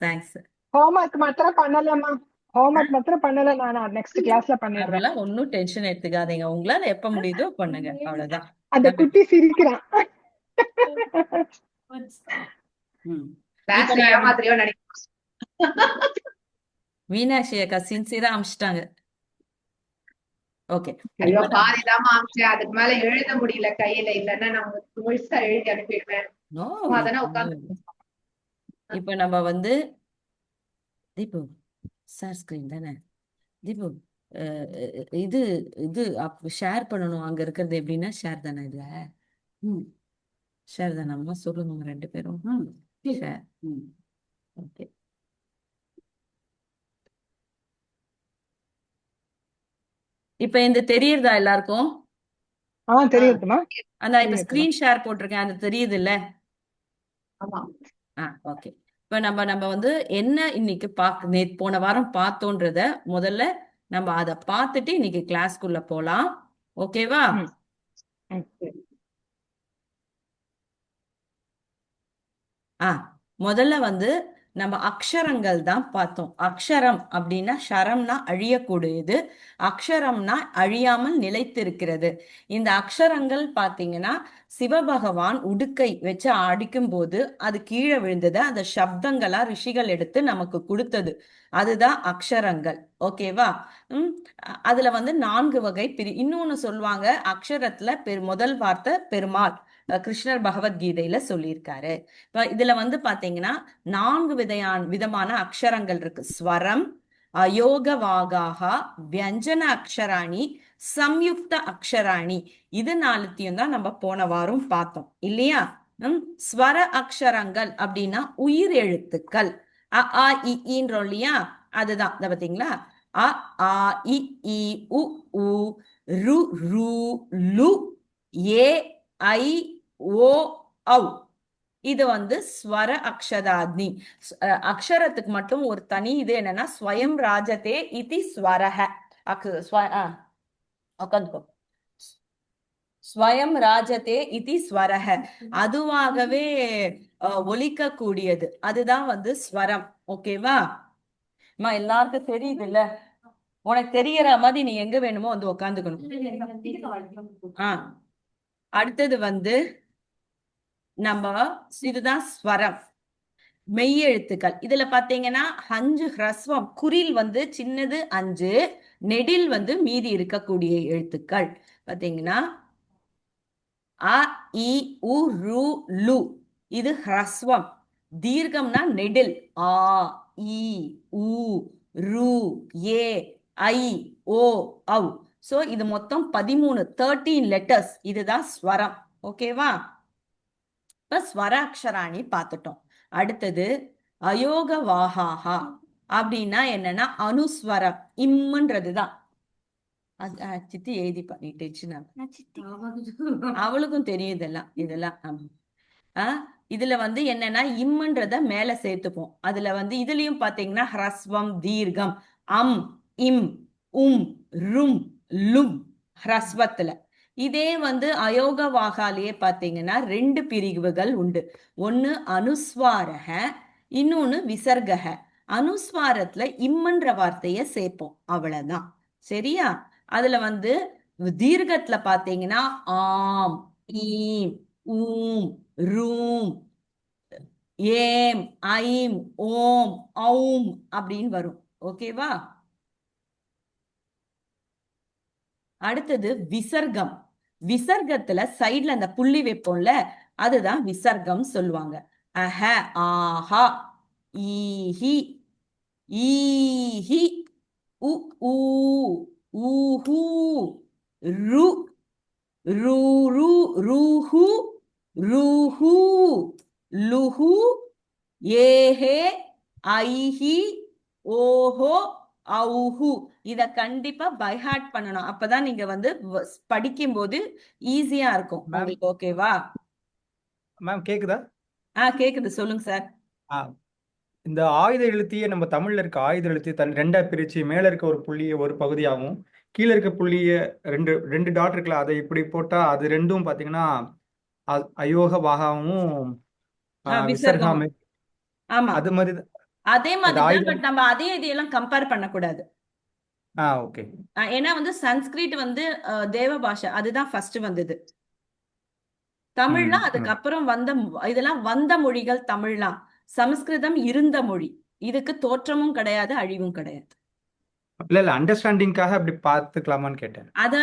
Thanks. Homework மாத்திரம் பண்ணலம்மா. Homework மாத்திரம் பண்ணல, நான் நெக்ஸ்ட் கிளாஸ்ல பண்ணிடுறேன். அதெல்லாம் ஒன்னும் டென்ஷன் எடுத்துக்காதீங்க. உங்களால எப்ப முடியுதோ பண்ணுங்க, அவ்வளவுதான். அந்த குட்டி சிரிக்கிறான். ம். இப்ப கிளாஸ்ல நான் ஏமாத்திரியோ நினைக்கிறேன். மீனாட்சி அக்கா சின்சியரா அமிச்சிட்டாங்க. ஓகே, ஐயோ இப்ப பாதிதாம்மா அமிச்சேன், அதுக்கு மேல எழுத முடியல கையில, இல்லன்னா நான் உங்களுக்கு முழுசா எழுதி அனுப்பிடுவேன். நோ, அதனா உட்காந்து இப்ப நம்ம வந்து தீபு சார் ஸ்கிரீன் தானே தீபு, இது இது ஷேர் பண்ணணும். அங்க இருக்கிறது எப்படின்னா ஷேர் தானே இதுல? ஷேர் தானம்மா, சொல்லுங்க ரெண்டு பேரும். ஷேர். ஓகே. இப்ப இந்த தெரியுறதா எல்லாருக்கும்? தெரியுதுமா. அந்த இப்ப ஸ்கிரீன் ஷேர் போட்டிருக்கேன், அது தெரியுது இல்ல? ஆமா. ஓகே. இப்ப நம்ம வந்து என்ன இன்னைக்கு போன வாரம் பார்த்தோன்றத முதல்ல நம்ம அதை பார்த்துட்டு இன்னைக்கு கிளாஸ்க்குள்ள போலாம். ஓகேவா? முதல்ல வந்து நம்ம அக்ஷரங்கள் தான் பார்த்தோம். அக்ஷரம் அப்படின்னா, ஷரம்னா அழியக்கூடியது, அக்ஷரம்னா அழியாமல் நிலைத்திருக்கிறது. இந்த அக்ஷரங்கள் பார்த்தீங்கன்னா, சிவபகவான் உடுக்கை வச்சு அடிக்கும் போது அது கீழே விழுந்தது, அந்த சப்தங்களா ரிஷிகள் எடுத்து நமக்கு கொடுத்தது, அதுதான் அக்ஷரங்கள். ஓகேவா? அதுல வந்து 4 வகை இன்னொன்னு சொல்லுவாங்க, அக்ஷரத்துல முதல் வார்த்தை பெருமாள், கிருஷ்ணர் பகவத்கீதையில சொல்லியிருக்காரு. இதுல வந்து பாத்தீங்கன்னா 4 விதமான அக்ஷரங்கள் இருக்கு. ஸ்வரம், அயோகவாகாகா, வியஞ்சன அக்ஷராணி, சம்யுக்த அக்ஷராணி. இது 4த்தையும் தான் நம்ம போன வாரம் பார்த்தோம் இல்லையா? ஸ்வர அக்ஷரங்கள் அப்படின்னா உயிர் எழுத்துக்கள். அ ஆ இன்றோம் இல்லையா? அதுதான் பாத்தீங்களா? அ ஆ இ உ ஊ ரு ரு லு ஏ ஐ ஓ ஔ. இது வந்து ஸ்வர அக்ஷதாக்னி. அக்ஷரத்துக்கு மட்டும் ஒரு தனி இது என்னன்னா, ஸ்வயம் ராஜதே இதி ஸ்வரஹ. உட்காந்துக்கோ. ஸ்வயம் ராஜதே இதி ஸ்வரஹ, அதுவாகவே ஒலிக்க கூடியது, அதுதான் வந்து ஸ்வரம். ஓகேவா? எல்லாருக்கும் தெரியுது இல்ல? உனக்கு தெரியற மாதிரி நீ எங்க வேணுமோ வந்து உட்காந்துக்கணும். அடுத்தது வந்து நம்ம இதுதான் ஸ்வரம், மெய்யெழுத்துக்கள். இதுல பாத்தீங்கன்னா 5 ஹ்ரஸ்வம், குறில் வந்து சின்னது 5, நெடில் வந்து மீதி இருக்கக்கூடிய எழுத்துக்கள். பாத்தீங்கன்னா அ இ உ ரு லு, இது ஹ்ரஸ்வம். தீர்க்கம்னா நெடில், ஆ இ உ ரு ஏ ஐ ஓ ஔ. சோ இது மொத்தம் 13 லெட்டர்ஸ். இதுதான் ஸ்வரம். ஓகேவா? இப்ப ஸ்வராட்சராணி பார்த்துட்டோம். அடுத்தது அயோக வாஹாஹா அப்படின்னா என்னன்னா அனுஸ்வரம், இம்முன்றதுதான். சித்தி எழுதி பண்ணிட்டுச்சு, அவளுக்கும் தெரியும் இதெல்லாம். இதுல வந்து என்னன்னா இம்முன்றத மேல சேர்த்துப்போம். அதுல வந்து இதுலயும் பாத்தீங்கன்னா ஹ்ரஸ்வம், தீர்க்கம், அம் இம் உம் ரும் லும் ஹ்ரஸ்வத்துல. இதே வந்து அயோக வாகாலேயே பாத்தீங்கன்னா 2 பிரிவுகள் உண்டு. ஒன்னு அனுஸ்வாரக, இன்னொன்னு விசர்கக. அனுஸ்வாரத்துல இம்முன்ற வார்த்தைய சேர்ப்போம், அவ்வளவுதான். சரியா? அதுல வந்து தீர்க்கத்துல பாத்தீங்கன்னா ஆம், ஈம், ஊம், ரூம், ஏம், ஐம், ஓம், ஔம் அப்படின்னு வரும். ஓகேவா? அடுத்தது விசர்க்கம். விசர்க்கத்துல சைட்ல அந்த புள்ளி வைப்போம்ல, அதுதான் விசர்க்கம் சொல்லுவாங்க. அஹ, ஆஹா, ஈஹி, ஈஹி, உ ஊ, ஊஹூ, ரு ரு ரு ரூஹு, ரூஹூ, லுஹு, ஏஹே, ஐஹி, ஓஹோ, ஔஹு. இத கண்டிப்பா பைஹார்ட் பண்ணணும். அப்பதான் நீங்க வந்து படிக்கும் போது ஈஸியா இருக்கும் உங்களுக்கு. ஓகேவா? மேம் கேக்குதா? கேக்குது, சொல்லுங்க சார். இந்த ஆயுத எழுத்தியே நம்ம தமிழ்ல இருக்க ஆயுத எழுத்தி ரெண்டா பிரிச்சு, மேல இருக்க ஒரு புள்ளிய ஒரு பகுதியாகவும், கீழே இருக்க புள்ளிய ரெண்டு ரெண்டு டாட் இருக்குல்ல, அதை இப்படி போட்டா அது ரெண்டும் பாத்தீங்கன்னா அயோக வாகாவும் விசர்க்கம். விசர்காமே. ஆமா, அது மாதிரி அதே அது மாதிரி தான், ஆயுத பட் நம்ம அதே இதையெல்லாம் கம்பேர் பண்ணக்கூடாது. ஓகே. ஏன்னா வந்து சன்ஸ்கிரிட் வந்து தேவ பாஷை, அதுதான் ஃபர்ஸ்ட் வந்தது. தமிழ்லாம் அதுக்கப்புறம் வந்த இதெல்லாம் வந்த மொழிகள் தமிழ்லாம். சமஸ்கிருதம் இருந்த மொழி. இதுக்கு தோற்றமும் கிடையாது, அழிவும் கிடையாது. இல்ல அண்டர்ஸ்டாண்டிங்காக அப்படி பார்த்துக்கலாமான்னு கேட்டேன். அது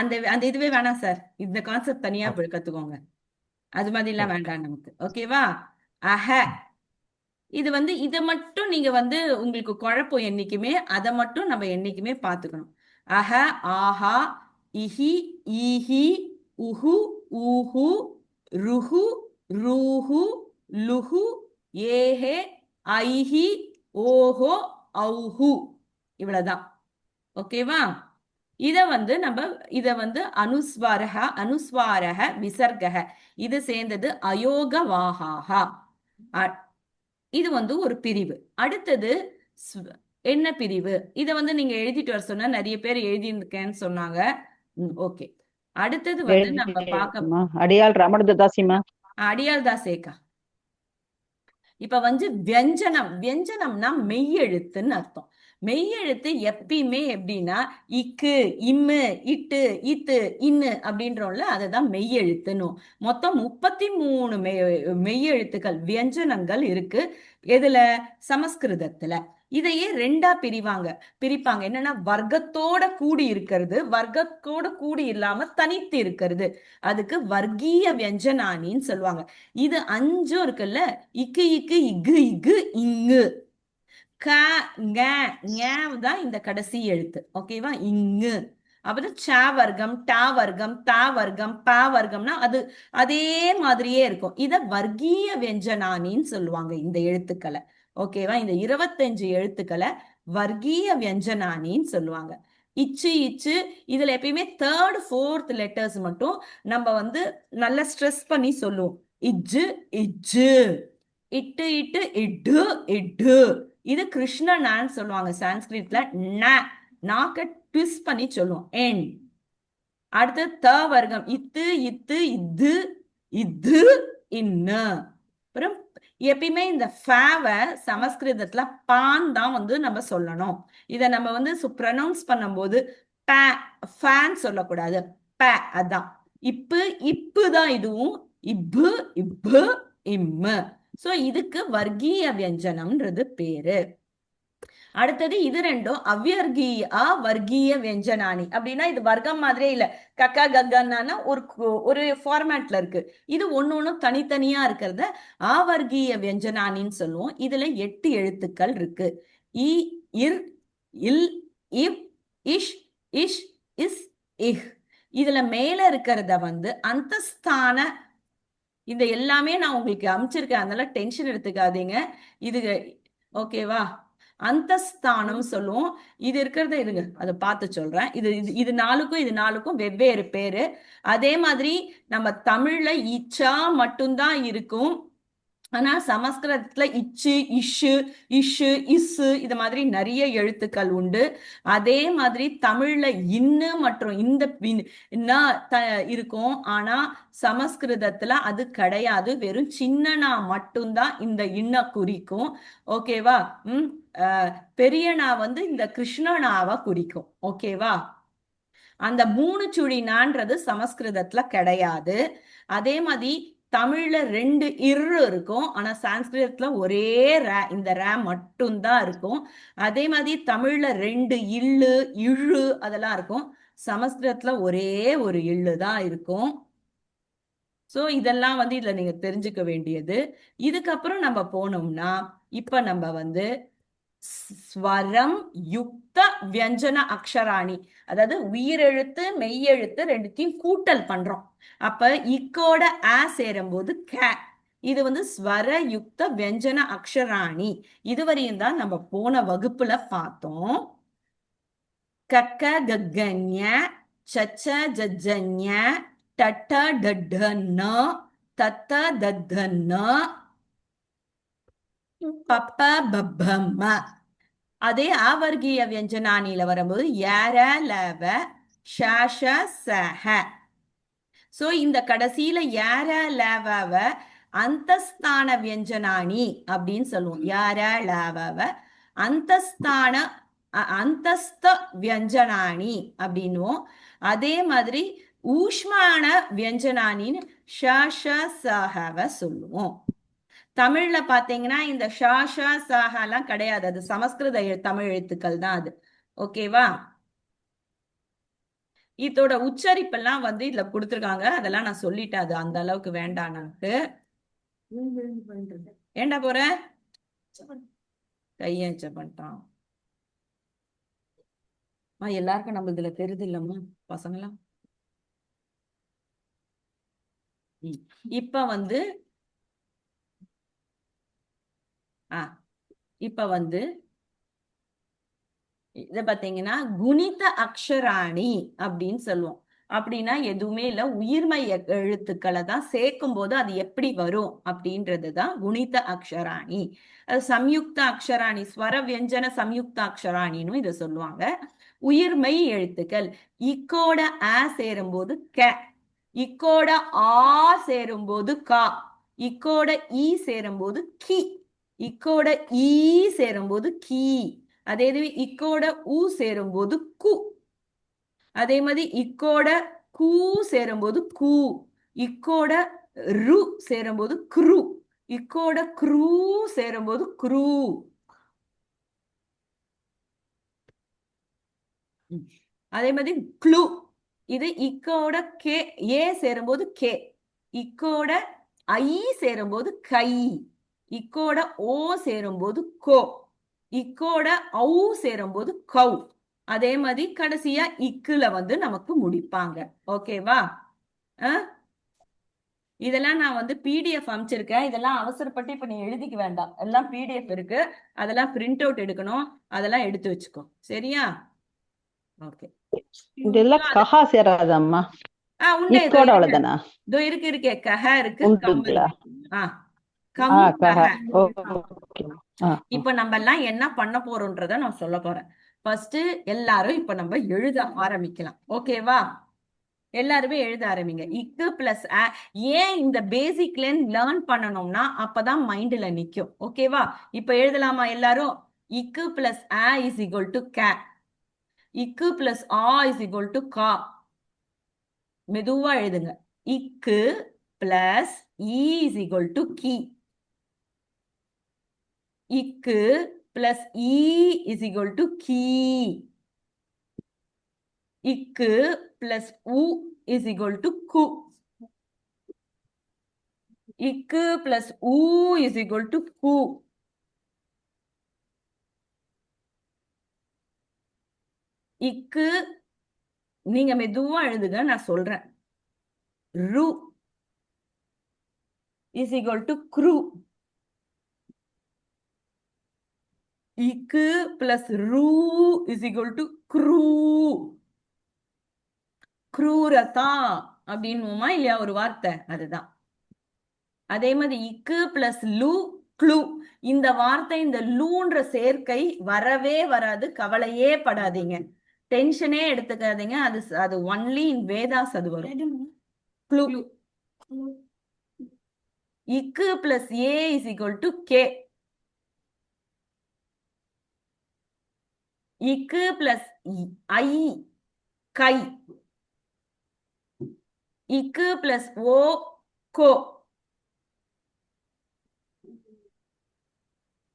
அந்த அந்த இதுவே வேணாம் சார். இந்த கான்செப்ட் தனியா ஓகே. கத்துக்கோங்க. அது மாதிரிலாம் ஓகே. வேண்டாம் நமக்கு. ஓகேவா? அஹ இது வந்து இதை மட்டும் நீங்க வந்து உங்களுக்கு குழப்பம் என்னைக்குமே, அதை மட்டும் நம்ம என்னைக்குமே பார்த்துக்கணும். அஹ, ஆஹா, இஹி, ஈஹி, உஹு, ஊஹு, ருஹு, ரூஹு, லுஹு, ஏஹே, ஐஹி, ஓஹோ, ஔஹு. இவ்வளவுதான். ஓகேவா? இத வந்து அனுஸ்வாரக விசர்கக இது சேர்ந்தது அயோகவாஹாஹா. இது வந்து ஒரு பிரிவு. அடுத்தது என்ன பிரிவு? இத வந்து நீங்க எழுதிட்டு வர சொன்னா நிறைய பேர் எழுதியிருக்கேன்னு சொன்னாங்க. ஓகே. அடுத்தது வந்து நம்ம பார்க்க அடியாள் ரமணதாசிமா. அடியாள் தாசேக்கா. இப்ப வந்து வியஞ்சனம்னா மெய்யெழுத்துன்னு அர்த்தம். மெய்யெழுத்து எப்பயுமே எப்படின்னா இக்கு, இம்மு, இட்டு, இத்து, இன்னு அப்படின்றோம்ல, அதுதான் மெய்யெழுத்துன்னு. மொத்தம் 33 மெய்யெழுத்துக்கள் வியஞ்சனங்கள் இருக்கு. எதுல? சமஸ்கிருதத்துல. இதையே ரெண்டா பிரிப்பாங்க. என்னன்னா வர்க்கத்தோட கூடி இருக்கிறது, வர்க்கத்தோட கூடி இல்லாம தனித்து இருக்கிறது. அதுக்கு வர்க்கீய வியஞ்சனானின்னு சொல்லுவாங்க. இது 5 இருக்குல்ல, இக்கு இக்கு இக்கு இக்கு இங்கு, க தான் இந்த கடைசி எழுத்து. ஓகேவா? இங்கு. அப்புறம் ச வர்க்கம், ட வர்க்கம், த வர்க்கம், ப வர்க்கம்னா அது அதே மாதிரியே இருக்கும். இத வர்க்கீய வியஞ்சனானின்னு சொல்லுவாங்க இந்த எழுத்துக்களை. ஓகேவா? இந்த 25 எழுத்துக்களை வர்க்கீய வியஞ்சனானின்னு சொல்லுவாங்க. இச்சு இச்சு இதுல எப்பயுமே 3rd 4th லெட்டர்ஸ் மட்டும் நம்ம வந்து நல்லா ஸ்ட்ரெஸ் பண்ணி சொல்லுவோம். இஜ்ஜு இஜ்ஜு, இட்டு இட்டு இட்டு இட்டு. இது கிருஷ்ணனான்னு சொல்லுவாங்க சான்ஸ்கிரிட்ல. நாக்க ட்விஸ்ட் பண்ணி சொல்லுவோம். என். அடுத்து த வர்க்கம். இத்து இத்து இத்து இது இன்னு. அப்புறம் எப்பயுமே இந்த ஃபேவை சமஸ்கிருதத்துல பான் தான் வந்து நம்ம சொல்லணும். இதை நம்ம வந்து ப்ரொனவுன்ஸ் பண்ணும்போது ஃபேன் சொல்லக்கூடாது. ப அதான். இப்பு தான் இதுவும். இப்பு இப்பு இம்மு. சோ இதுக்கு வர்க்கீய வியஞ்சனம்ன்றது பேரு. அடுத்தது இது ரெண்டும் வர்க்கீய வியஞ்சனானி. அப்படின்னா இது வர்க்கம் மாதிரியே இல்ல. கக்கா கக்கான்னா ஒரு ஃபார்மேட்ல இருக்கு. இது ஒன்னொன்னும் தனித்தனியா இருக்கிறத அவர்கீய வியஞ்சனானின்னு சொல்லுவோம். இதுல 8 எழுத்துக்கள் இருக்கு. இ, இர், இல், இப், இஷ், இஷ், இஸ், இஹ். இதுல மேல இருக்கிறத வந்து அந்தஸ்தான, இந்த எல்லாமே நான் உங்களுக்கு அமைச்சிருக்கேன், அதனால டென்ஷன் எடுத்துக்காதீங்க. இது ஓகேவா? அந்தஸ்தானம் சொல்லுவோம். இது இருக்கிறத இருங்க, அதை பார்த்து சொல்றேன். இது நாலுக்கும் வெவ்வேறு பேரு. அதே மாதிரி நம்ம தமிழ்ல இச்சா மட்டும்தான் இருக்கும். ஆனா சமஸ்கிருதத்துல இச்சு, இஷு, இஷு, இஸ்ஸு இது மாதிரி நிறைய எழுத்துக்கள் உண்டு. அதே மாதிரி தமிழ்ல இன்னு மற்றும் இந்த இருக்கும். ஆனா சமஸ்கிருதத்துல அது கிடையாது. வெறும் சின்னனா மட்டும்தான் இந்த இன்ன குறிக்கும். ஓகேவா? பெரியனா வந்து இந்த கிருஷ்ணனாவை குறிக்கும். ஓகேவா? அந்த 3 சுழினான்றது சமஸ்கிருதத்துல கிடையாது. அதே மாதிரி தமிழ்ல 2 இருக்கும். ஆனா சான்ஸ்கிருதத்துல ஒரே இந்த மட்டும்தான் இருக்கும். அதே மாதிரி தமிழ்ல 2 இழு அதெல்லாம் இருக்கும். சமஸ்கிருதத்துல ஒரே ஒரு இள்ளு தான் இருக்கும். சோ இதெல்லாம் வந்து இதுல நீங்க தெரிஞ்சுக்க வேண்டியது. இதுக்கப்புறம் நம்ம போனோம்னா இப்ப நம்ம வந்து ஸ்வரம் யுக்த வியஞ்சன அக்ஷராணி, அதாவது உயிரெழுத்து மெய்யெழுத்து ரெண்டுத்தையும் கூட்டல் பண்றோம். அப்ப இக்கோட சேரும் போது க. இது வந்து ஸ்வர யுக்த வியஞ்சன அக்ஷராணி. இதுவரையும் தான் நம்ம போன வகுப்புல பார்த்தோம். கக்க கக்கன்ய, சச்ச ஜஜ்ஜன்ய, டட்ட டட்டன்ன, தத்த தத்தன்ன, பப்ப பப்பம்ம. அதே ஆவர்கீய வியஞ்சனானில வரும்போது ஏர லவ ஷஷ சஹ. சோ இந்த கடைசியில ஏர லவ அந்தஸ்தான வியஞ்சனானி அப்படின்னு சொல்லுவோம். யார லாவவ அந்தஸ்தான அந்தஸ்த வியஞ்சனானி அப்படின்னுவோம். அதே மாதிரி ஊஷ்மான வியஞ்சனானின்னு ஷ ஷ சஹவ சொல்லுவோம். தமிழ்ல பாத்தீங்கன்னா இந்த ஷா ஷா சாஹா எல்லாம் கிடையாது. அது சமஸ்கிருத தமிழ் எழுத்துக்கள் தான் அது. ஓகேவா? இதோட உச்சரிப்பெல்லாம் வந்து இதுல கொடுத்துருக்காங்க. அதெல்லாம் நான் சொல்லிட்டேன். அது அந்த அளவுக்கு வேண்டாம் நமக்கு. ஏண்டா போற கையச்ச பண்ணிட்டான். எல்லாருக்கும் நம்ம இதுல தெரியுது இல்லம்மா பசங்களாம். இப்ப வந்து இப்ப வந்து இத பாத்தீங்கன்னா குணித அக்ஷராணி அப்படின்னு சொல்லுவோம். அப்படின்னா எதுவுமே இல்ல, உயிர்மை எழுத்துக்களை தான் சேர்க்கும் போது அது எப்படி வரும் அப்படின்றதுதான் குணித அக்ஷராணி. அது சம்யுக்த அக்ஷராணி, ஸ்வர வியஞ்சன சம்யுக்த அக்ஷராணின்னு இதை சொல்லுவாங்க. உயிர்மை எழுத்துக்கள். இக்கோட ஆ சேரும்போது க, இக்கோட ஆ சேரும்போது கா, இக்கோட ஈ சேரும்போது கி, இக்கோட ஈ சேரும்போது கீ, அதே இக்கோட ஊ சேரும்போது கு, அதே மாதிரி இக்கோட கூ சேரும்போது கூ, இக்கோட ரு சேரும்போது குரு, இக்கோட குரு சேரும்போது குரு. அதே மாதிரி க்ளு, இது இக்கோட கே ஏ சேரும்போது கே, இக்கோட ஐ சேரும்போது கை, இக்கோட ஓ சேரும்போது கோ, இக்கோட ஔ சேரும்போது கௌ. அதே மாதிரி கடைசியா இக்குல வந்து நமக்கு முடிப்பாங்க. ஓகேவா? இதெல்லாம் நான் வந்து பிடிஎஃப் அமைச்சிருக்கேன். இதெல்லாம் அவசரப்பட்டு இப்ப நீ எழுதிக்க வேண்டாம். எல்லாம் பிடிஎஃப் இருக்கு. அதெல்லாம் பிரிண்ட் அவுட் எடுக்கணும். அதெல்லாம் எடுத்து வச்சுக்கோ. சரியா? ஓகே. இதெல்லாம் கஹா சேராதம்மா. உண்டு. இக்கோட அவ்வளவுதானா? இதோ இருக்கே கஹ இருக்கு, கம் உண்டுங்களா? இருக்கு. கம் கஹ. இப்ப நம்ம எல்லாம் என்ன பண்ண போறோம்ன்றத நான் சொல்ல போறேன். ஃபர்ஸ்ட் எல்லாரும் இப்ப நம்ம எழுத ஆரம்பிக்கலாம். ஓகேவா? எல்லாருமே எழுத ஆரம்பிங்க. இக்கு பிளஸ் ஏன் இந்த பேசிக்ல லேர்ன் பண்ணணும்னா அப்பதான் மைண்ட்ல நிக்கும். ஓகேவா? இப்ப எழுதலாமா எல்லாரும்? இக்கு பிளஸ் ஆ இஸ் ஈக்குவல் டு கே, இக்கு பிளஸ் ஆ இஸ் ஈக்குவல் டு கா. மெதுவா எழுதுங்க. இக்கு பிளஸ் இ இஸ் ஈக்குவல் டு கி, இக்கு பிளஸ் இ இஸ் ஈக்குவல் டு கீ, இக்கு பிளஸ் உ இஸ் ஈக்குவல் டு கு, இக்கு பிளஸ் உ இஸ் ஈக்குவல் டு கு, இக்கு நீங்க மெதுவா எழுதுங்க, நான் சொல்றேன். ரு இஸ் ஈக்குவல் டு க்ரு, இக்கு பிளஸ் ரு இஸ் ஈக்குவல் டு க்ரூ. க்ரூரதா அப்படின்னுமா இல்லையா ஒரு வார்த்தை? அதுதான். அதே மாதிரி இக்கு பிளஸ் லு க்ளு. இந்த வார்த்தை, இந்த லூன்ற சேர்க்கை வரவே வராது. கவலையே படாதீங்க, டென்ஷனே எடுத்துக்காதீங்க. அது ஒன்லி இன் வேதாஸ் அது வரும். க்ளு. இக்கு plus A is equal to கே, இக்கு பிளஸ் ஐ கை, இக்கு பிளஸ் ஓ கோ,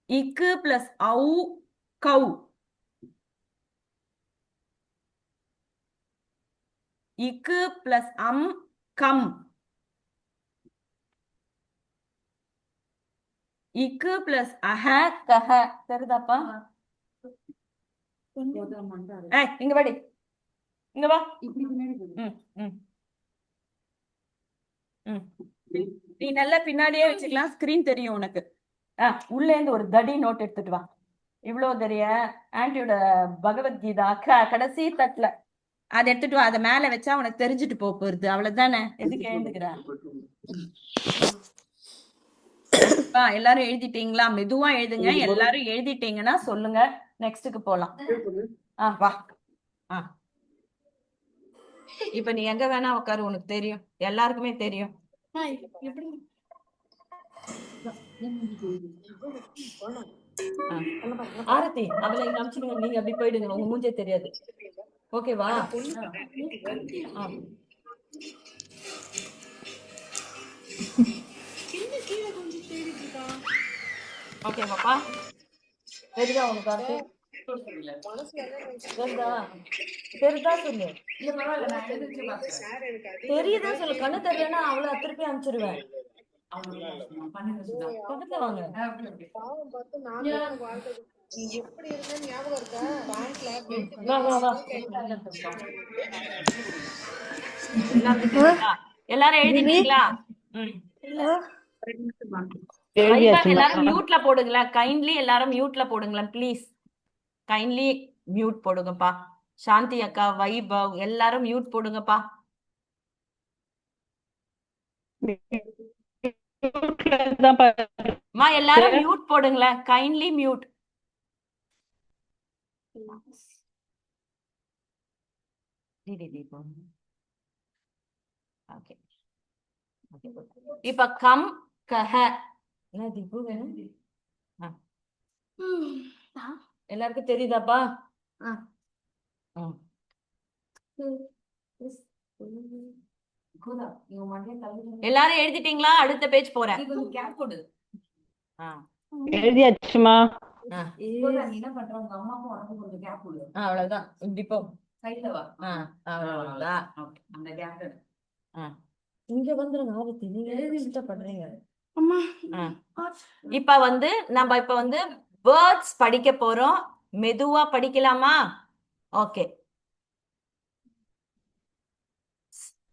இக்கு பிளஸ் ஔ கௌ, இக்கு பிளஸ் கம், இக்கு பிளஸ் அஹ கஹ. தெரியுதாப்பா? இங்க வாடி, இங்க வா. நீ நல்லா பின்னாடியே வச்சுக்கலாம், ஸ்கிரீன் தெரியும் உனக்கு. உள்ள இருந்து ஒரு தடி நோட் எடுத்துட்டு வா. இவ்வளவு தெரிய ஆன்டியோட பகவத்கீதா கடைசி தட்டுல அதை எடுத்துட்டு வா. அதை மேல வச்சா உனக்கு தெரிஞ்சுட்டு போறது. அவ்வளவுதானே? எதுக்கு எழுந்துக்கிற? எல்லாரும் எழுதிட்டீங்களா? மெதுவா எழுதுங்க. எல்லாரும் எழுதிட்டீங்கன்னா சொல்லுங்க, நெக்ஸ்டுக்கு போலாம். வா. இப்ப நீ எங்க வேணா உட்காரு, உனக்கு தெரியும், எல்லாருக்குமே தெரியும். ஆரத்தி அவளை இங்க அனுப்பிச்சிடுங்க, நீங்க அப்படி போயிடுங்க, உங்க மூஞ்சே தெரியாது. ஓகேவா? ஓகேவாப்பா? தெரியுதா உனக்கு ஆரத்தி? தெரியுதா? தெரியுதா சொல்லு. தெரியுதா சொல்லு. கண்ணு தெரியலன்னா அவளை திருப்பி அனுப்பிச்சிடுவேன். பக்கத்துல வாங்க. வா வா வா. எல்லாரும் தெரியுதா? எல்லாரும் எழுதிட்டீங்களா? வைபா எழுதியாச்சுமா. எல்லாரும் மியூட்ல போடுங்களேன். கைண்ட்லி எல்லாரும் மியூட்ல போடுங்களேன் ப்ளீஸ். கைண்ட்லி மியூட் போடுங்கப்பா. சாந்தி அக்கா, வைபவ் எல்லாரும் மியூட் போடுங்கப்பா. மா எல்லாரும் மியூட் போடுங்களேன். Kindly mute. ஓகே. இப்ப கம் கஹ என்ன தீபு வேணும்? எல்லாருக்கும் தெரியுதாப்பா? எல்லாரும் எழுதிட்டீங்களா? அடுத்த பேஜ் போறேன். எழுதியாச்சுமா. அவ்வளவுதான். இப்படி போ. அவ்வளவுதான். இங்க வந்துருங்க ஆரத்தி, நீங்க இஷ்டப்படுறீங்க. இப்ப வந்து நம்ம இப்ப வந்து வேர்ட்ஸ் படிக்க போறோம். மெதுவா படிக்கலாமா? ஓகே.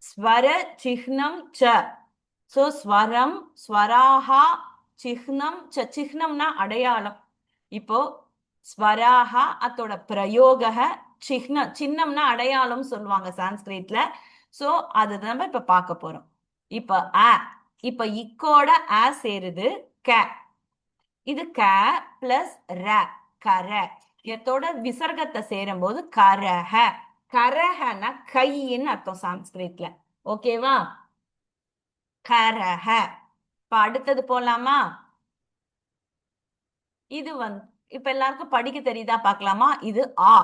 ஸ்வர சிஹ்னம் ச. சோ ஸ்வரம், ஸ்வராஹா, சிஹ்னம் ச. சிஹ்னம்னா அடையாளம். இப்போ ஸ்வராஹா அதோட பிரயோக, சின்னம்னா அடையாளம் சொல்லுவாங்க சான்ஸ்கிரிட்ல. சோ அது நம்ம இப்ப பார்க்க போறோம். இப்ப அ, இப்ப இக்கோட அ சேருது க. இது க பிளஸ் ர, கர. இதோட விசர்க்கத்தை சேரும் போது கரஹ. கரஹனா கைன்னு அர்த்தம் சான்ஸ்கிரிட்ல. ஓகேவா? கரஹ. இப்ப அடுத்தது போலாமா? இது வந்து இப்ப எல்லாருக்கும் படிக்க தெரியுதா பார்க்கலாமா? இது ஆ.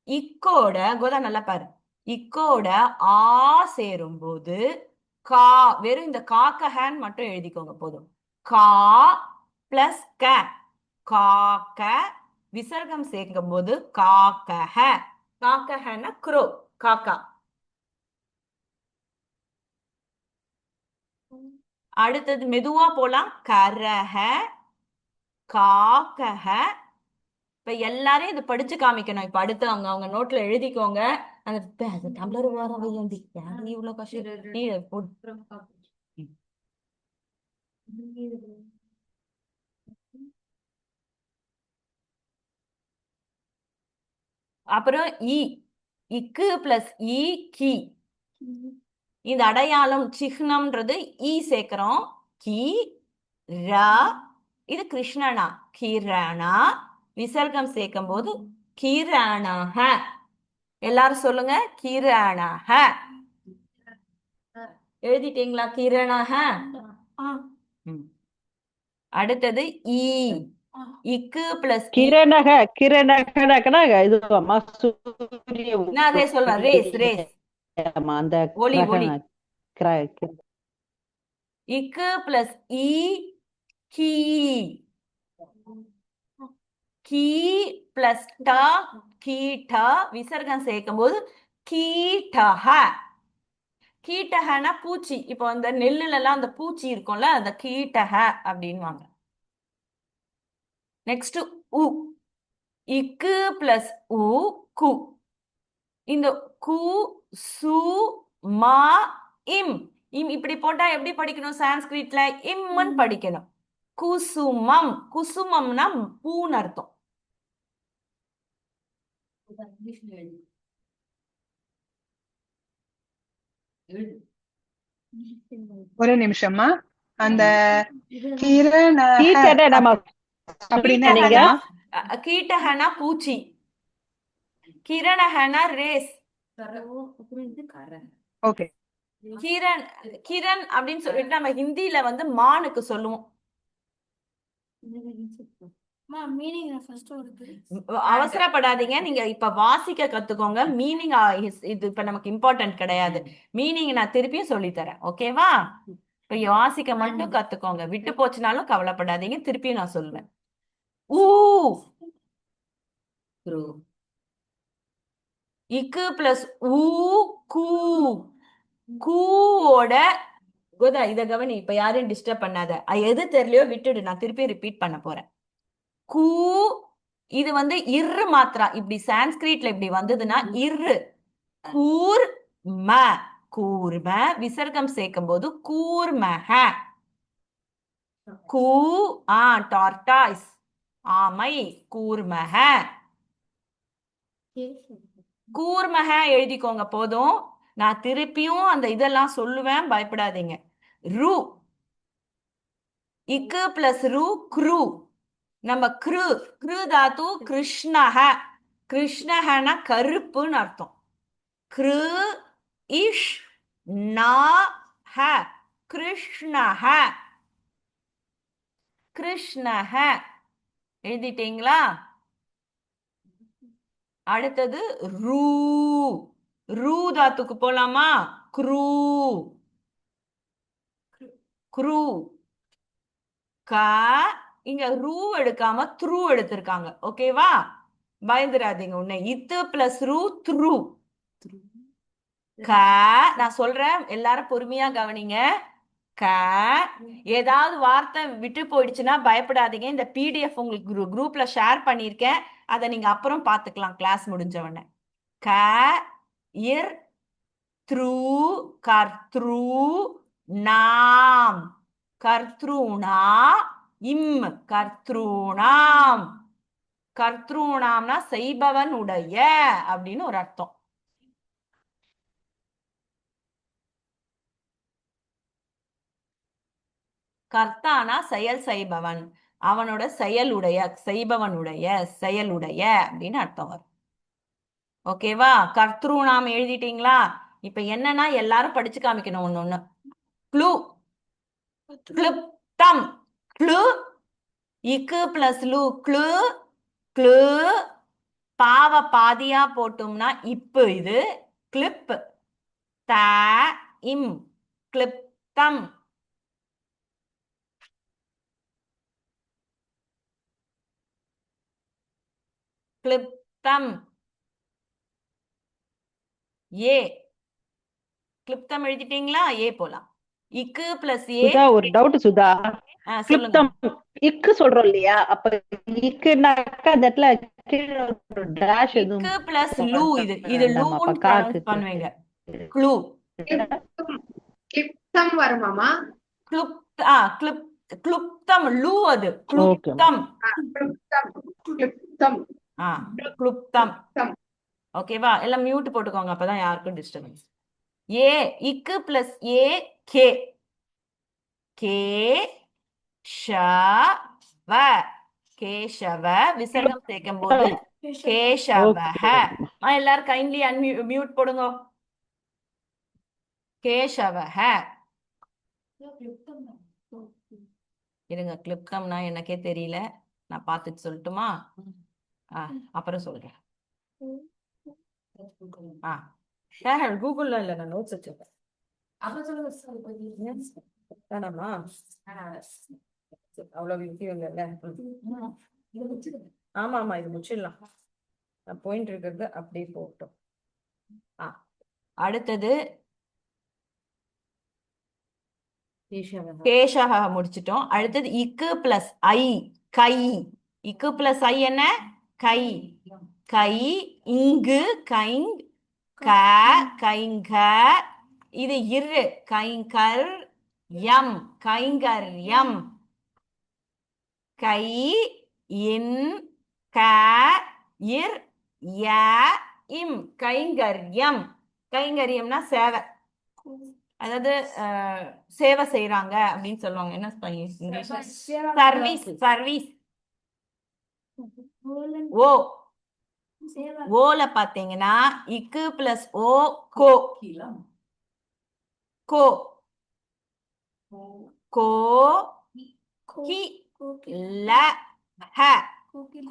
இக்கோட கோதா நல்லா பாரு. இக்கோட ஆ சேரும் போது கா. வெறும் இந்த காக்கஹன்னு மட்டும் எழுதிக்கோங்க போதும். கா பிளஸ் க, காக்க. விசர்க்கம் சேர்க்கும் போது காக்கஹ. காக்கஹன்னா க்ரோ, காக்கா. அடுத்தது மெதுவா போலாம். கரஹ, காக்கஹ. இப்ப எல்லாரும் இது படிச்சு காமிக்கணும். இப்ப அடுத்து அவங்க அவங்க நோட்ல எழுதிக்கோங்க. அந்த டம்ளர் வர வையந்தி யாரு இவ்வளவு கஷ்டம். நீ போடு. அப்புறம் இ, இக்கு பிளஸ் இ கி. இந்த அடையாளம் சிஹ்னம்ன்றது ஈ சேர்க்கிறோம். கி ரா. இது கிருஷ்ணனா, கிரணா. விசர்க்கம் சேர்க்கும் போது கிரணஹ. எல்லாரும் சொல்லுங்க, கிரணஹ. எழுதிட்டீங்களா? கிரணஹ. அடுத்தது இ, இக்கு பிளஸ் கிரணக, கிரணகனா இது அம்மா சூரிய நான் அதே சொல்றேன். ரேஸ், ரேஸ், அம்மா அந்த ஒளி, ஒளி. இக்கு பிளஸ் இ கி. கீ பிளஸ் ட, கீட்ட. விசர்க்கம் சேர்க்கும் போது கீட்டஹ. கீட்டஹனா பூச்சி. இப்போ அந்த நெல்லுல எல்லாம் அந்த பூச்சி இருக்கும்ல, அந்த கீட்டஹ அப்படின்வாங்க. நெக்ஸ்ட் உ. இக்கு பிளஸ் உ கு. இந்த கு சு மா இம். இம் இப்படி போட்டா எப்படி படிக்கணும் சான்ஸ்கிரிட்ல? இம்மன் படிக்கணும். குசுமம். குசுமம்னா பூன்னு அர்த்தம். ஒரு நிமிஷமா. அந்த கிரணஹ அப்படின்னா நீங்க கீட்டஹனா பூச்சி, கிரணஹனா ரேஸ். ஓகே. கிரண், கிரண் அப்படின்னு சொல்லிட்டு நம்ம ஹிந்தில வந்து மானுக்கு சொல்லுவோம். அவசரப்படாதீங்க, நீங்க இப்ப வாசிக்க கத்துக்கோங்க. மீனிங் இது இப்ப நமக்கு இம்பார்ட்டன்ட் கிடையாது. மீனிங் நான் திருப்பியும் சொல்லி தரேன், ஓகேவா? இப்ப வாசிக்க மட்டும் கத்துக்கோங்க. விட்டு போச்சுனாலும் கவலைப்படாதீங்க, திருப்பியும் நான் சொல்லுவேன். ஊ இக்கு பிளஸ் ஊ கூ. கூவோட கோதா இத கவனி, இப்ப யாரையும் டிஸ்டர்ப் பண்ணாத. எது தெரியலையோ விட்டுடு, நான் திருப்பி ரிப்பீட் பண்ண போறேன். கூ, இது வந்து இரு மாத்திரா. இப்படி சான்ஸ்கிரிட்ல இப்படி வந்ததுன்னா இரு. கூர் ம, கூர்ம. விசர்க்கம் சேர்க்கும் போது கூர்மஹ. கூ டார்டாய்ஸ், ஆமை. கூர்மஹ. கூர்மஹ எழுதிக்கோங்க போதும். நான் திருப்பியும் அந்த இதெல்லாம் சொல்லுவேன், பயப்படாதீங்க. ரு, இக்கு பிளஸ் ரு க்ரு. நம்ம க்ரு க்ரு தாத்து கிருஷ்ணஹ. கிருஷ்ணஹனா கருப்புன்னு அர்த்தம். க்ரு இஷ் நா ஹ, கிருஷ்ணஹ. கிருஷ்ணஹ எழுதிட்டீங்களா? அடுத்தது ரூ. ரூ தாத்துக்கு போலாமா? க்ரூ. க்ரூ. க, இங்க ரூ எடுக்காம த்ரூ எடுத்திருக்காங்க, ஓகேவா? பயந்துராதீங்க. உன்னை இத்து பிளஸ் ரூ த்ரூ. க, நான் சொல்றேன், எல்லாரும் பொறுமையா கவனிங்க. க, ஏதாவது வார்த்தை விட்டு போயிடுச்சுன்னா பயப்படாதீங்க. இந்த பிடிஎஃப் உங்களுக்கு குரூப்ல ஷேர் பண்ணியிருக்கேன், அதை நீங்க அப்புறம் பார்த்துக்கலாம் கிளாஸ் முடிஞ்ச உடனே. க, இர் த்ரூ கர்த்ரு நாம். கர்த்ருணா இம் கர்த்ருணாம். கர்த்ருணாம்னா செய்பவன் உடைய அப்படின்னு ஒரு அர்த்தம். கர்த்தானா செயல் செய்பவன், அவனோட செயலுடைய, செய்பவனுடைய செயலுடைய அப்படின்னு அர்த்தம் வரும், ஓகேவா? கர்த்ருணாம் எழுதிட்டீங்களா? இப்ப என்னன்னா எல்லாரும் படிச்சு காமிக்கணும் ஒண்ணு ஒண்ணு. க்ளு, க்ளுப்தம். க்ளு, இக்கு பிளஸ் லு க்ளு. க்ளு, பாவ பாதியா போட்டோம்னா இப்பு. இது கிளிப். த இம் கிளிப்தம். கிளிப்தம். ஏ, கிளிப்தம் எழுதிட்டீங்களா? ஏ போலாம். இக்கு பிளஸ் ஏ. சுதா, ஒரு டவுட் சுதா. சொல்லுங்க. கிளிப்தம் இக்கு சொல்றோம் இல்லையா? அப்ப இக்குனாக்கா அந்த இடத்துல கீழே ஒரு dash எதுவும் இக்கு பிளஸ் லூ. இது வேண்டாமா? லூன்னு அப்ப ப்ரொனவுன்ஸ் காக்கு பண்ணுவீங்க. க்ளூ. கிளிப்தம் வருமாமா? க்ளுப்தம். லூ அது ஓகே. க்ளுப்தம். கிளிப்தம், கிளிப்தம், க்ளுப்தம். கிளிப்தம். ஓகேவா? எல்லாம் மியூட் போட்டுக்கோங்க, அப்பதான் யாருக்கும் டிஸ்டர்பன்ஸ். ஏ, இக்கு plus A K. K ஷவ, Keshava. விசர்க்கம் சேர்க்கும் போது கேஷவஹ. எல்லாரும் கைண்ட்லி மியூட் போடுங்க. கேஷவஹ. இருங்க, கிளிப்தம்னா எனக்கே தெரியல, நான் பார்த்துட்டு சொல்லட்டுமா? அப்புறம் சொல்றேன். கூகுள்ல இல்ல, நான் நோட்ஸ் வச்சிருக்கேன். வேணாமா? அவ்வளவு முக்கியம் இல்லைல்ல. ஆமா ஆமா, இது முடிச்சிடலாம். நான் போயிட்டு இருக்கிறது அப்படியே போட்டோம். அடுத்தது கேஷக முடிச்சிட்டோம். அடுத்தது இக்கு பிளஸ் ஐ கை. இக்கு பிளஸ் ஐ என்ன? கை. கை, இங்கு கைங். க, கைங்க. இது இரு, கைங்கர் யம். கைங்கர் யம். கை, இன், க, இர், ய, இம். கைங்கர்யம். கைங்கரியம்னா சேவை, அதாவது சேவை செய்யறாங்க அப்படின்னு சொல்லுவாங்க. என்ன சர்வீஸ். சர்வீஸ். ஓ, ஓல பாத்தீங்கன்னா இக்கு பிளஸ் ஓ கோ. கோ, கோ, கி, ல ஹ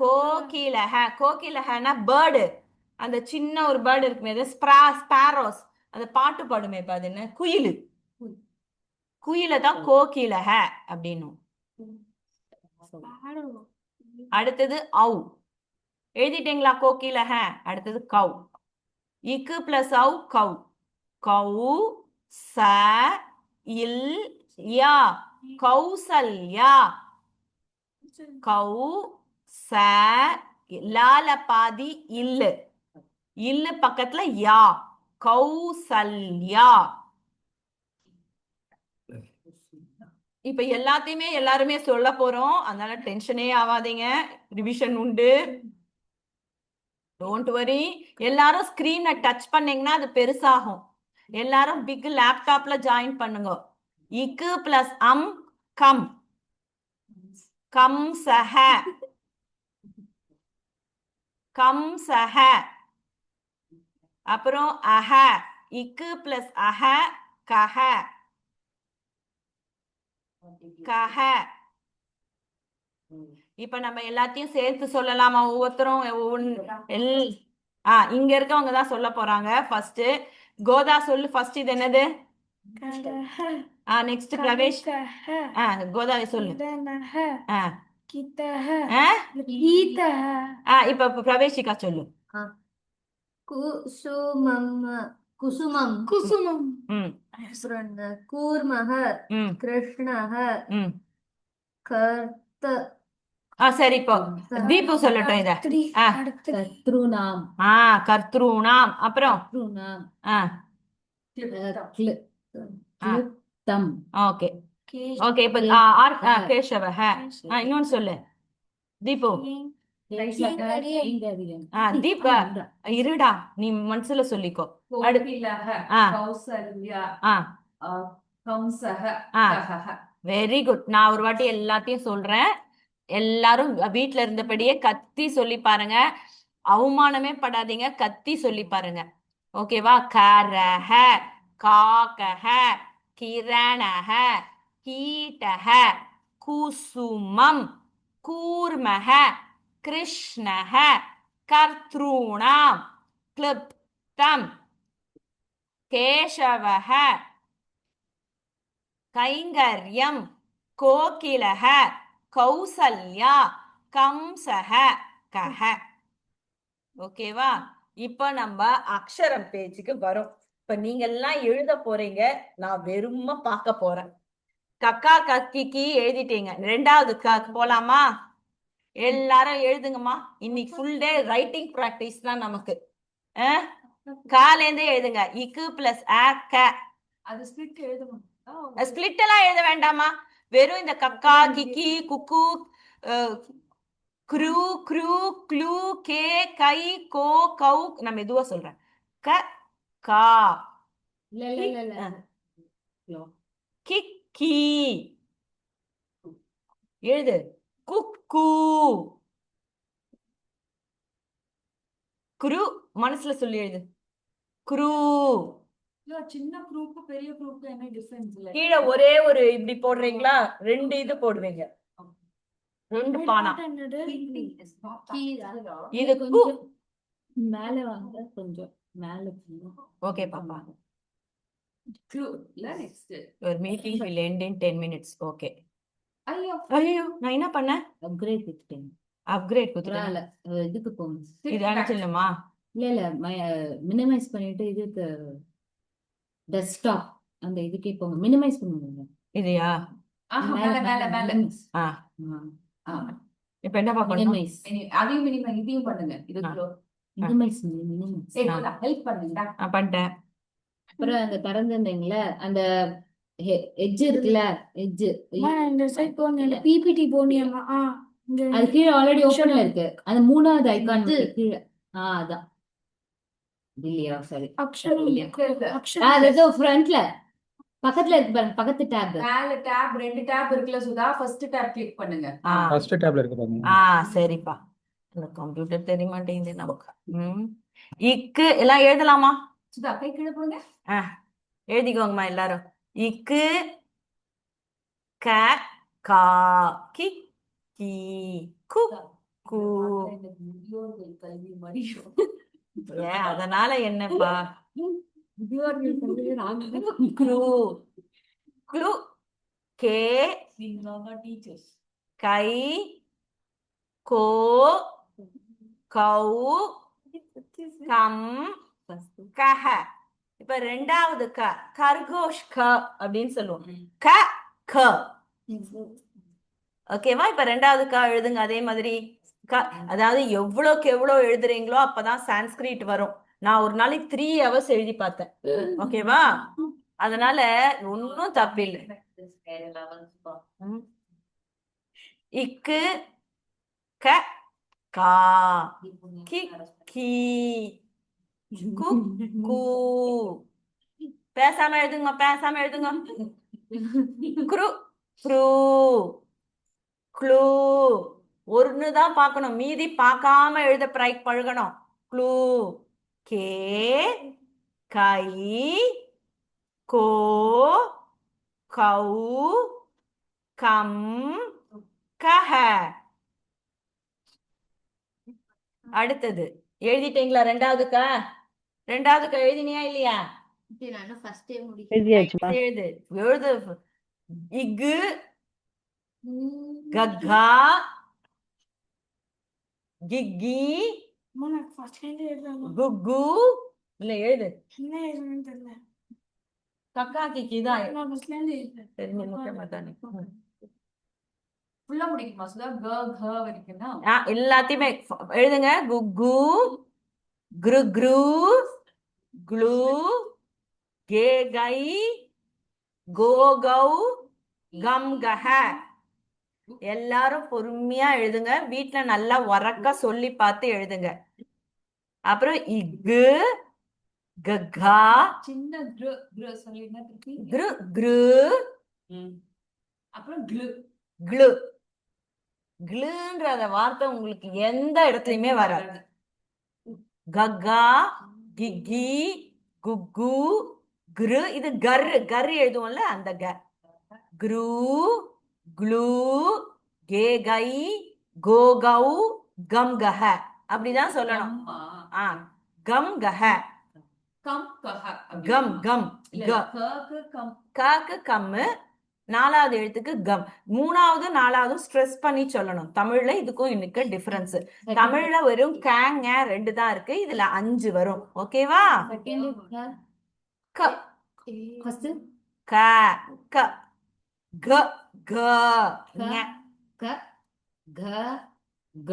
கோகிலஹ. கோகிலஹனா பேர்டு. அந்த சின்ன ஒரு பேர்டு இருக்குமே, அது ஸ்பாரோஸ். அந்த பாட்டு பாடுமே, இப்ப அது என்ன, குயிலு. குயில தான் கோகிலஹ அப்படின்னும். அடுத்தது ஔ. எழுதிட்டீங்களா கோகிலஹ? அடுத்தது கௌ. இக்கு பிளஸ் ஔ கௌ. கௌ ச இல் யா கௌசல்யா. கௌ ச லால பாதி இல்லு. இல்லு பக்கத்துல யா கௌசல்யா. இப்ப எல்லாத்தையுமே எல்லாருமே சொல்ல போறோம், அதனால டென்ஷனே ஆகாதீங்க. ரிவிஷன் உண்டு, டோன்ட் வரி. எல்லாரும் ஸ்கிரீனை டச் பண்ணீங்கன்னா அது பெருசாகும். எல்லாரும் பிக் லேப்டாப்ல ஜாயின் பண்ணுங்க. இக்கு பிளஸ் கம். கம் சஹ. கம் சஹ. அப்புறம் அஹ. இக்கு பிளஸ் அஹ கஹ. கஹ. இப்ப நம்ம எல்லாத்தையும் சேர்த்து சொல்லலாமா? ஒவ்வொருத்தரும் இங்க இருக்கவங்க தான் சொல்ல போறாங்க. ஃபர்ஸ்ட் கோதா சொல்லு. ஃபர்ஸ்ட் இது என்னது? நெக்ஸ்ட் பிரவேஷ். கோதா சொல்லு. இப்ப பிரவேஷிகா சொல்லு. குசுமம் கூர்மஹ கிருஷ்ணஹ கர்த்த. சரி, இப்போ தீபு சொல்லட்டும் இத. கர்த்ருநாம். கர்த்ருநாம். அப்புறம் கிளிப்தம். Okay okay. இப்ப கேசவஹ. இன்னொன்னு சொல்லு தீபு. தீபா இருடா, நீ மனசுல சொல்லிக்கோ. Very good. நான் ஒரு வாட்டி எல்லாத்தையும் சொல்றேன், எல்லாரும் வீட்ல இருந்தபடியே கத்தி சொல்லி பாருங்க. அவமானமே படாதீங்க, கத்தி சொல்லி பாருங்க. ஓகேவா? கரஹ காகஹ கிரணஹ கீட்டஹ குசுமம் கூர்மஹ கிருஷ்ணஹ கர்த்ருணாம் கிளிப்தம் கேசவஹ கைங்கர்யம் கோகிலஹ கௌசல்யா கம்சஹ கஹ. ஓகேவா? இப்ப நம்ம அக்ஷரம் பேஜுக்கு வரோம். இப்ப நீங்க எல்லாம் எழுத போறீங்க, நான் வெறும பார்க்க போறேன். கக்கா கக்கிக்கு எழுதிட்டீங்க. ரெண்டாவது போலாமா? எல்லாரும் எழுதுங்கம்மா. இன்னைக்கு ஃபுல் டே ரைட்டிங் பிராக்டிஸ் தான் நமக்கு. காலேந்தே எழுதுங்க. இக்கு பிளஸ் ஸ்பிளிட் எல்லாம் எழுத வேண்டாமா? வெறும் இந்த கக்கா கிக்கி குக்கு க்ரூ க்ரூ க்ளூ கே கை கோ கௌ. நான் மெதுவா சொல்றேன். க கா கிக்கி எழுது. குக்கு குரு மனசுல சொல்லி எழுது. குரு. சின்ன குரூப் பெரிய குரூப் என்ன டிஃபரன்ஸ்? கீழே ஒரே ஒரு இப்படி போடுறீங்களா? ரெண்டு இது போடுவீங்க, ரெண்டு பானா. இது மேல வாங்க கொஞ்சம் மேல. ஓகே பாப்பா. Next meeting will end in 10 minutes. Okay. ஐயோ நான் என்ன பண்ணேன்? அப்கிரேட் கொடுத்தேன். அப்கிரேட் கொடுத்துறேன். இதுக்கு போங்க. இது அனுப்பிச்சிடணுமா? இல்ல மினிமைஸ் பண்ணிட்டு இதுக்கு டெஸ்க்டாப் அந்த இதுக்கே போங்க. மினிமைஸ் பண்ணுங்க. இதுயா? மேல இப்ப என்ன பார்க்கணும்? மினிமைஸ் அதையும் இதையும் பண்ணுங்க. மினிமைஸ் ஹெல்ப் பண்ணுங்க. பண்ணிட்டேன். அப்புறம் அந்த திறந்துருந்தீங்களா அந்த எட்ஜ் இருக்குல்ல, எட்ஜ் இந்த சைடு போங்க. இந்த பிபிடி போனியம்மா. அது கீழே ஆல்ரெடி ஓபன்ல இருக்கு. அந்த மூணாவது ஐகான் கீழே. அதான் இல்லையா? சரி. அது ஏதோ ஃப்ரண்ட்ல பக்கத்துல இருக்கு பாருங்க, பக்கத்து டேப். மேல டேப், ரெண்டு டேப் இருக்குல்ல சுதா, ஃபர்ஸ்ட் டேப் கிளிக் பண்ணுங்க. ஃபர்ஸ்ட் டேப்ல இருக்கு பாருங்க. சரிப்பா. இந்த கம்ப்யூட்டர் தெரிய மாட்டேங்குது நமக்கு. இக்கு எல்லாம் எழுதலாமா? சுதா கை கீழே போடுங்க. எழுதிக்கோங்கம்மா எல்லாரும். இக்கு க கா கி கீ கு கு. கல்வி மாதிரி ஏன் அதனால என்னப்பா? முதியோர்கள் கல்வி க்ளூ க்ளூ கே டீச்சர்ஸ் கை கோ கௌ கம் கஹ. இப்ப ரெண்டாவது க கர்கோஷ் க அப்படின்னு சொல்லுவோம். க க. ஓகேவா? இப்ப ரெண்டாவது க எழுதுங்க அதே மாதிரி. அதாவது எவ்வளவுக்கு எவ்வளவு எழுதுறீங்களோ அப்பதான் சான்ஸ்கிரிட் வரும். நான் ஒரு நாளைக்கு 3 hours எழுதி பார்த்தேன். ஓகேவா? அதனால ஒன்னும் தப்பில்லை. இக்கு க கா கி கீ கு கூ. பேசாம எழுதுங்க, பேசாம எழுதுங்க. குரு க்ரூ க்ளூ. ஒண்ணுதான் பார்க்கணும், மீதி பார்க்காம எழுத பழகணும். க்ளூ கே கை கோ கௌ கம் கஹ. அடுத்தது எழுதிட்டீங்களா? ரெண்டாவது க எழுதினியா இல்லையா? எழுதியாச்சுமா. எழுது எழுது. இக்கு கக்கா கிக்கி குக்கு. இல்ல எழுது. கக்கா கிக்கி தான் தெரிஞ்ச முக்கியமாதானே. ஃபுல்லா முடிக்குமா சுதா? க க வரைக்கும்னா எல்லாத்தையுமே எழுதுங்க. குக்கு குரு குரு க்ளூ கே கை கோ கௌ கம் கஹ. எல்லாரும் பொறுமையா எழுதுங்க. வீட்டுல நல்லா உரக்க சொல்லி பார்த்து எழுதுங்க. அப்புறம் இக்கு கக்கா சின்ன க்ரு க்ரு சொல்லினா திருப்பி குரு குரு அப்புறம் க்ளு க்ளு. க்ளுன்ற அந்த வார்த்தை உங்களுக்கு எந்த இடத்துலயுமே வராது. கக்கா கிக்கி குக்கு குரு. இது கர் எழுதுவோம்ல அந்த க. குரு க்ளூ கே கை கோ கௌ கம் கஹ. அப்படிதான் சொல்லணும். கம் கஹ. கம் கஹ கம் கம் இல்ல க. க கம் காக்கு கம்மு. 4வது எழுத்துக்கு கம். 3வது 4வது ஸ்ட்ரெஸ் பண்ணி சொல்லணும். தமிழ்ல இதுக்கும் இன்னைக்கு டிஃபரன்ஸ். தமிழ்ல வெறும் கேங்க 2 தான் இருக்கு, இதுல 5 வரும். ஓகேவா? க ஃபர்ஸ்ட் க க க க ஞ க க க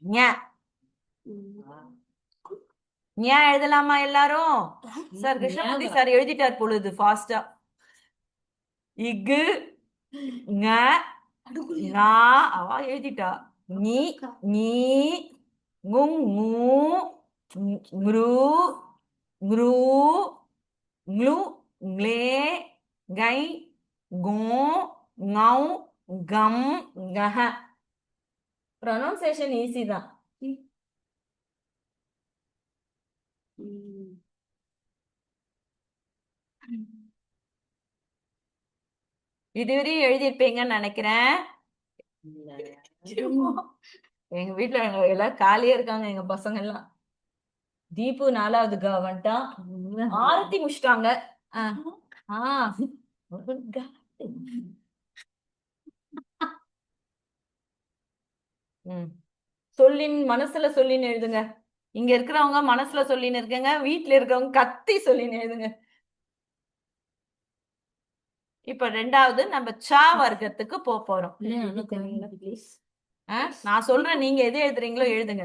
ஞ. ஞ எழுதலாமா எல்லாரும்? சார் கிருஷ்ணமூர்த்தி சார் எழுதிட்டார் பொழுது ஃபாஸ்டா. இகு ங நா அவ எழுதிட்டா. நீ நீ குங் மூ ங்ரு ங்ரு ங்ளு ங்ளே கை கோ ngௌ கம் கஹ. ப்ரொனவுன்சியேஷன் ஈஸி தான். இதுவரையும் எழுதியிருப்பீங்கன்னு நினைக்கிறேன். எங்க வீட்டுல எல்லாம் காலியா இருக்காங்க எங்க பசங்க எல்லாம். தீபு 4வது க வந்துட்டான். ஆரத்தி முடிச்சிட்டாங்க. சொல்லின் மனசுல சொல்லின்னு எழுதுங்க. இங்க இருக்கிறவங்க மனசுல சொல்லின்னு இருக்குங்க, வீட்டுல இருக்கிறவங்க கத்தி சொல்லின்னு எழுதுங்க. இப்ப 2வது நம்ம சா வர்க்கத்துக்கு போறோம். நான் சொல்றேன், நீங்க எது எழுதுறீங்களோ எழுதுங்க.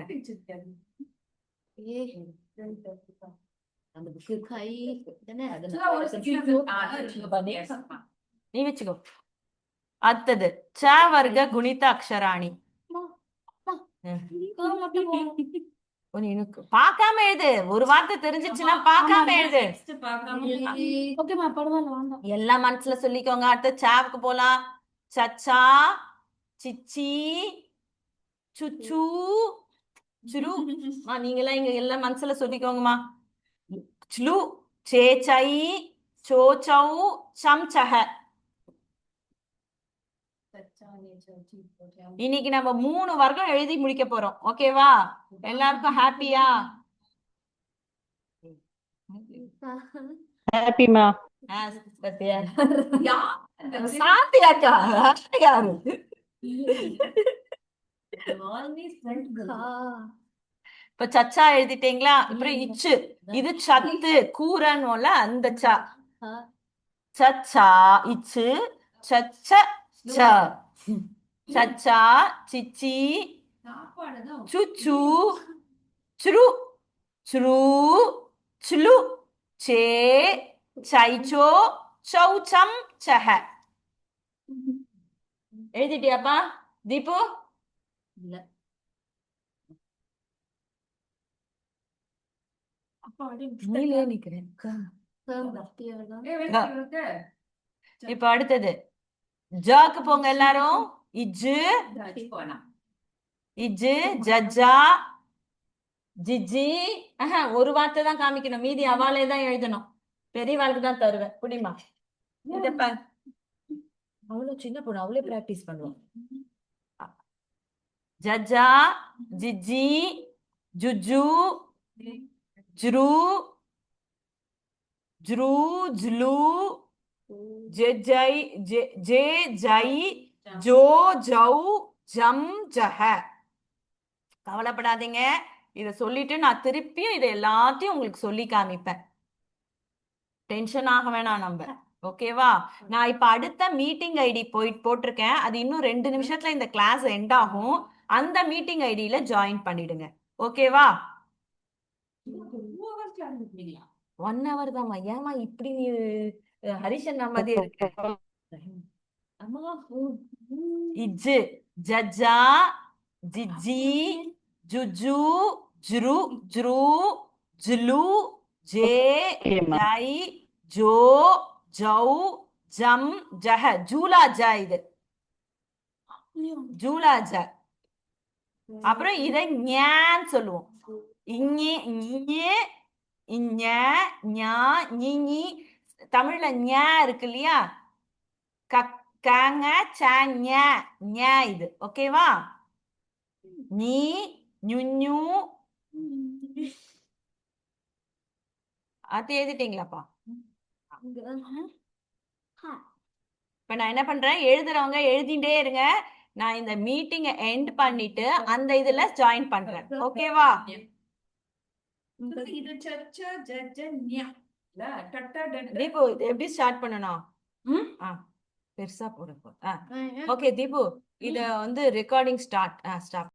நீ வச்சுக்கோ. அடுத்தது ச வர்க்க குணித அக்ஷராணி. பார்க்காம எழுது. ஒரு வார்த்தை தெரிஞ்சிச்சுன்னா பார்க்காம எழுது. எல்லாம் மனசுல சொல்லிக்கோங்க. அடுத்த சாவுக்கு போலாம். சச்சா சிச்சி சுச்சு சுரு. நீங்கெல்லாம் இங்க எல்லாம் மனசுல சொல்லிக்கோங்கம்மா. சுலு சேச்சை சோச்சௌ சம்சஹ. இன்னைக்கு நம்ம 3 வர்க்கம் எழுதி முடிக்க போறோம். ஓகேவா? எல்லாருக்கும் ஹாப்பியா? ஹாப்பிமா. சத்யா சாந்தியாக்கா யாரு? இப்ப சச்சா எழுதிட்டீங்களா? அப்புறம் இச்சு, இது சத்து கூறணும்ல, அந்த சா. சச்சா இச்சு, சச்ச ச, சச்சா சிச்சி, சுச்சு, சுரு, சுரு, சுலு, சே, சைச்சோ, சௌச்சம், சஹ. எழுதிட்டியாப்பா தீபு? இல்ல. நீலே நிக்கிறேன். இப்ப அடுத்தது ஜாக்கு போங்க எல்லாரும். இஜ்ஜு, இஜ்ஜு, ஜஜ்ஜா, ஜிஜி. ஒரு வார்த்தை தான் காமிக்கணும், மீதி அவாளே தான் எழுதணும். பெரியவாளுக்கு தான் தருவேன். புடிமா இதப்ப அவ்வளவு சின்ன பொண்ணு, அவளே பிராக்டிஸ் பண்ணுவோம். ஜஜ்ஜா, ஜிஜி, ஜுஜு, ஜுரு, ஜுரு, ஜுலு, ஜே ஜை, ஜே ஜை, ஜோ ஜௌ, ஜம் ஜஹ. கவலைப்படாதீங்க, இத சொல்லிட்டு நான் திருப்பியும் இதை எல்லாத்தையும் உங்களுக்கு சொல்லி காமிப்பேன். டென்ஷன் ஆக வேணாம் நம்ம. ஓகேவா? நான் இப்ப அடுத்த மீட்டிங் ஐடி போட்டிருக்கேன். அது இன்னும் 2 நிமிஷத்துல இந்த கிளாஸ் எண்ட் ஆகும். அந்த மீட்டிங் ஐடியில ஜாயின் பண்ணிடுங்க. ஓகேவா? 1 hour தான். ஏமா இப்படி நீ ஹரிஷன் மாதிரி இருக்கு? இஜ்ஜு, ஜஜ்ஜா, ஜிஜி, ஜுஜு, ஜுரு, ஜுரு, ஜுலு, ஜே ஜை, ஜோ ஜௌ, ஜம் ஜஹ. ஜூலா ஜா, இது ஜூலா ஜா. அப்புறம் இதை ஞான்னு சொல்லுவோம். இங்கே இங்கே இஞ ஞா ஞி. தமிழ்ல ஞ இருக்கு இல்லையா? கங்க ச ஞ இது. ஓகேவா? நீ நுண்ணு அது எழுதிட்டீங்களாப்பா? இப்ப நான் என்ன பண்றேன், எழுதுறவங்க எழுதிட்டே இருங்க. நான் இந்த மீட்டிங்கை எண்ட் பண்ணிட்டு அந்த இதுல ஜாயின் பண்றேன். ஓகேவா? தீபு இது எப்படி ஸ்டார்ட் பண்ணணும்? பெருசா போட. ஓகே தீபு, இத வந்து ரெக்கார்டிங் ஸ்டார்ட்.